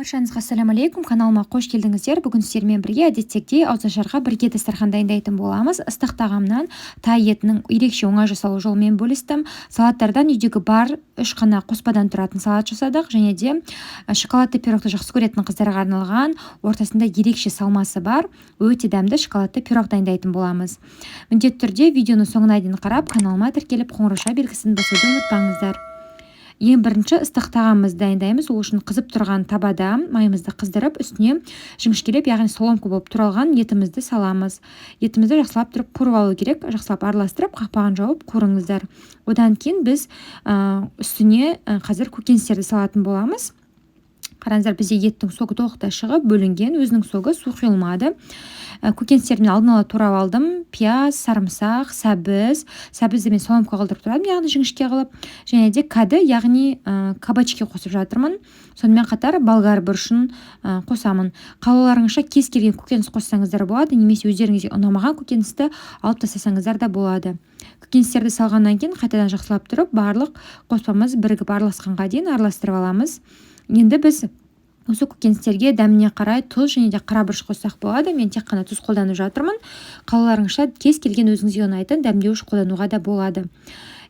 Баршаңызға ассалаумағалейкум, каналыма қош келдіңіздер. Бүгін сіздермен бірге әдеттегідей ауызашарға бірге дастархан дайындайтын боламыз. Ыстық тағамнан тай етінің ерекше оңай жасалу жолымен бөлістім. Салаттардан үйдегі бар 3 қана қоспадан тұратын салат жасадық, және де шоколадты пирогты жақсы көретін қыздарға арналған ортасында ерекше салмасы бар өте дәмді шоколадты пирог дайындайтын боламыз. Міндетті түрде видеоны соңына дейін қарап, каналыма тіркеліп қоңырау белгісін басуды ұмытпаңыздар. Ең бірінші ыстық тағамымызды дайындаймыз. Ол үшін қызып тұрған табада майымызды қыздырып, үстіне жіңішкелеп, яғни соломка болып туралған етімізді саламыз. Етімізді жақсылап тұрып қуырып алу керек. Жақсылап араластырып, қақпағын жауып қуырыңыздар. Одан кейін біз үстіне қазір көкөністерді салатын боламыз. Қараңыздар, бізде еттің соғы толықтай шығып, бөлінген, өзінің соғы су құйылмады. Көкөністерді алдын ала турап алдым. Пияз, сарымсақ, сәбізді мен соломка қылдырып тұрадым, яғни жіңішке қылып, және де кәді, яғни кабачки қосып жатырмын. Сонымен қатар болгар бұрышын қосамын. Қалауларыңызша кез келген көкөніс қоссаңыздар болады, немесе өздеріңізге ұнамаған көкөністі алып тастасаңыздар да болады. Көкөністерді салғаннан кейін қайтадан жақсылап тұрып, барлық қоспамыз бірігіп араласқанға дейін араластырып аламыз. Енді біз осы көкөністерге дәміне қарай тұз және де қара бұрыш қоссақ болады. Мен тек қана тұз қолданып жатырмын. Қалаларыңызша кез келген өзіңізге ұнайтын дәмдеуіш қолдануға да болады.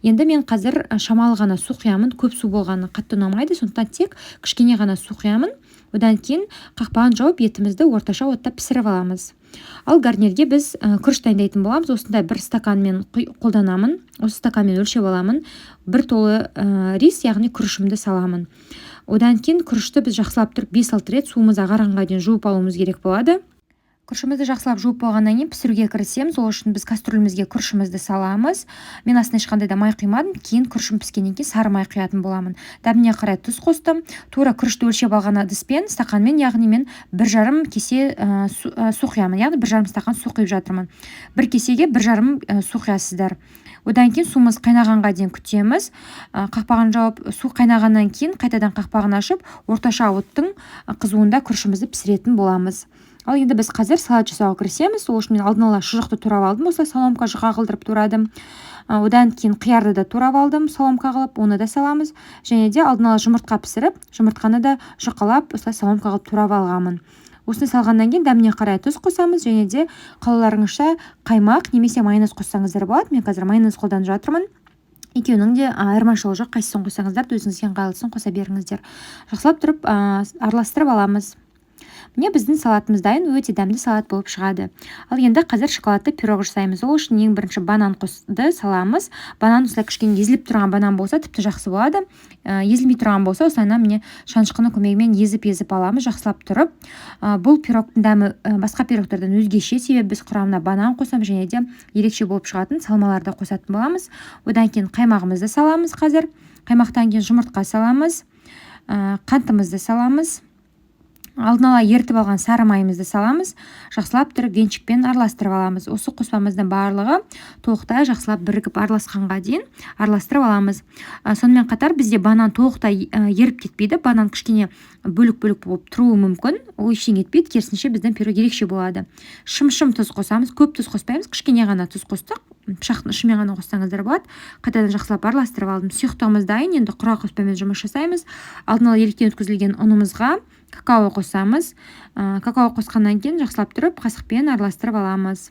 Енді мен қазір шамалы ғана су құямын. Көп су болғаны қатты ұнамайды, сондықтан тек кішкене ғана су құямын. Одан кейін қақпағын жауып етімізді орташа отта пісіріп аламыз. Ал гарнирге біз күріш дайындайтын боламыз. Осындай бір стаканмен қолданамын. Осы стаканмен өлшеп аламын. Бір толы рис, яғни күрішімді саламын. Одан кейін күрішті біз жақсылап тұрып 5-6 рет суымыз ағарғанға дейін жуып алуымыз керек болады. Күрішімізді жақсылап жуып болғаннан кейін пісіруге кірісеміз. Ол үшін біз кастрюлемізге күрішімізді саламыз. Мен астына ешқандай да май құймадым. Кейін күрішім піскеннен кейін сары май құятын боламын. Дәміне қарай тұз қостым. Тура күрішті өлшеп алған ыдыспен, стақанмен, яғни мен 1,5 кесе су құямын. Яғни 1,5 стақан су құйып жатырмын. Бір кесеге 1,5 су құясыздар. Одан кейін суымыз қайнағанға дейін күтеміз. Қақпағын жауып, су қайнағаннан кейін қайтадан қақпағын ашып, орташа оттың қызуында күрішімізді пісіретін боламыз. Ал енді біз қазір салат жасауға кірісеміз. Ол үшін мен алдын ала шұжықты турап алдым. Осылай соломка жұқа қылдырып турадым. Одан кейін қиярды да турап алдым, соломка қылып, оны да саламыз. Және де алдын ала жұмыртқа пісіріп, жұмыртқаны да жұқалап, осылай соломка қылып турап алғамын. Осыны салғаннан кейін дәміне қарай тұз қосамыз, және де қалауларыңызша қаймақ немесе майонез қоссаңыздар болады. Мен қазір майонез қолданып жатырмын. Екеуінің де айырмашылығы жоқ, қайсысын қоссаңыздар да өзіңізге ыңғайлысын қоса беріңіздер. Жақсылап тұрып араластырып аламыз. Міне біздің салатымыз дайын, өте дәмді салат болып шығады. Ал енді қазір шоколадты пирог жасаймыз. Ол үшін ең бірінші банан қосты саламыз. Банан осылай кішкене езіліп тұрған банан болса тіпті жақсы болады. Езілмей тұрған болса осылайынан міне шанышқыны көмегімен езіп аламыз, жақсылап тұрып. Бұл пирогтың дәмі басқа пирогтардан өзгеше, себебі біз құрамына банан қосамыз, және де ерекше болып шығатын салмаларды қосатын боламыз. Одан кейін қаймағымызды саламыз қазір. Қаймақтан кейін жұмыртқа саламыз. Қантымызды саламыз. Алдын ала ертіп алған сары майымызды саламыз. Жақсылап тұрып венчикпен араластырып аламыз. Осы қоспамыздың барлығы толықтай жақсылап бірігіп араласқанға дейін араластырып аламыз. Сонымен қатар бізде банан толықтай еріп кетпейді. Банан кішкене бөлік-бөлік болып тұруы мүмкін. Ол ештеңе етпейді, керісінше біздің пирог ерекше болады. Шым-шым тұз қосамыз. Көп тұз қоспаймыз, кішкене ғана тұз қостық. Пышақтың ұшымен ғана қоссаңыздар болады. Қайтадан жақсылап араластырып алдым. Сұйықтығымыз дайын. Енді құрақ қоспамен жұмыс жасаймыз. Алдын ала електен өткізілген ұнымызға какао қосамыз. Какао қосқаннан кейін жақсылап тұрып қасықпен араластырып аламыз.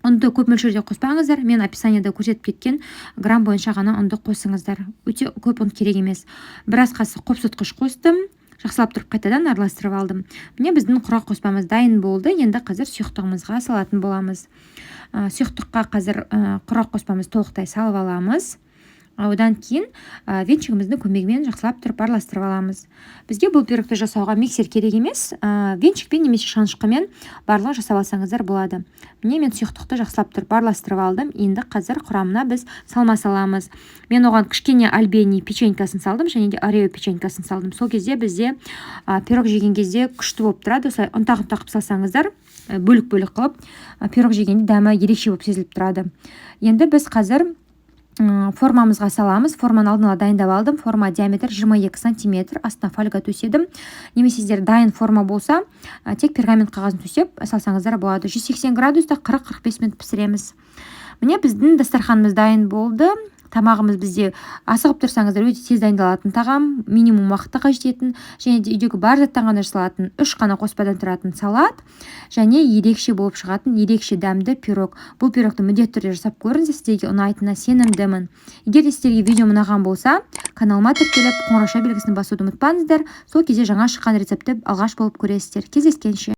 Ұнды көп мөлшерде қоспаңыздар. Мен описаниеда көрсетіп кеткен грамм бойынша ғана ұнды қосыңыздар. Өте көп ұн керек емес. Біраз қасық қопсытқыш қостым. Жақсылап тұрып қайтадан араластырып алдым. Міне біздің құрақ қоспамыз дайын болды. Енді қазір сұйықтығымызға салатын боламыз. Сұйықтыққа қазір құрақ қоспамыз толықтай салып аламыз. Одан кейін венчигіміздің көмегімен жақсылап тұрып араластырып аламыз. Бізге бұл пирогты жасауға миксер керек емес, венчикпен немесе шанышқымен барлығын жасап алсаңыздар болады. Міне мен сұйықтықты жақсылап тұрып араластырып алдым. Енді қазір құрамына біз салма саламыз. Мен оған кішкене альбени печенькасын салдым, және де орео печенькасын салдым. Сол кезде бізде пирог жеген кезде күшті болып тұрады. Осылай ұнтақ-ұнтақ салсаңыздар, бөлік-бөлік қылып, пирог жегенде дәмі ерекше болып сезіліп тұрады. Енді біз қазір формамызға саламыз. Форманы алдын ала дайындап алдым. Форма диаметр 22 см. Астына фольга төседім. Немесе сіздер дайын форма болса, тек пергамент қағазын төсеп салсаңыздар болады. 180 градуста 40-45 минут пісіреміз. Міне біздің дастарханымыз дайын болды. Тамағымыз бізде асығып тұрсаңыздар өте тез дайындалатын тағам, минимум уақытта қажет және де үйдегі бар заттан ғана жасалатын 3 қана қоспадан тұратын салат және ерекше болып шығатын ерекше дәмді пирог. Бұл пирогты міндетті түрде жасап көріңіздер, сіздерге ұнайтынына сенімдімін. Егер де сіздерге видео ұнаған болса, каналыма тіркеліп қоңырауша белгісін басуды ұмытпаңыздар. Сол кезде жаңа шыққан рецептті алғаш болып көресіздер. Кездескенше.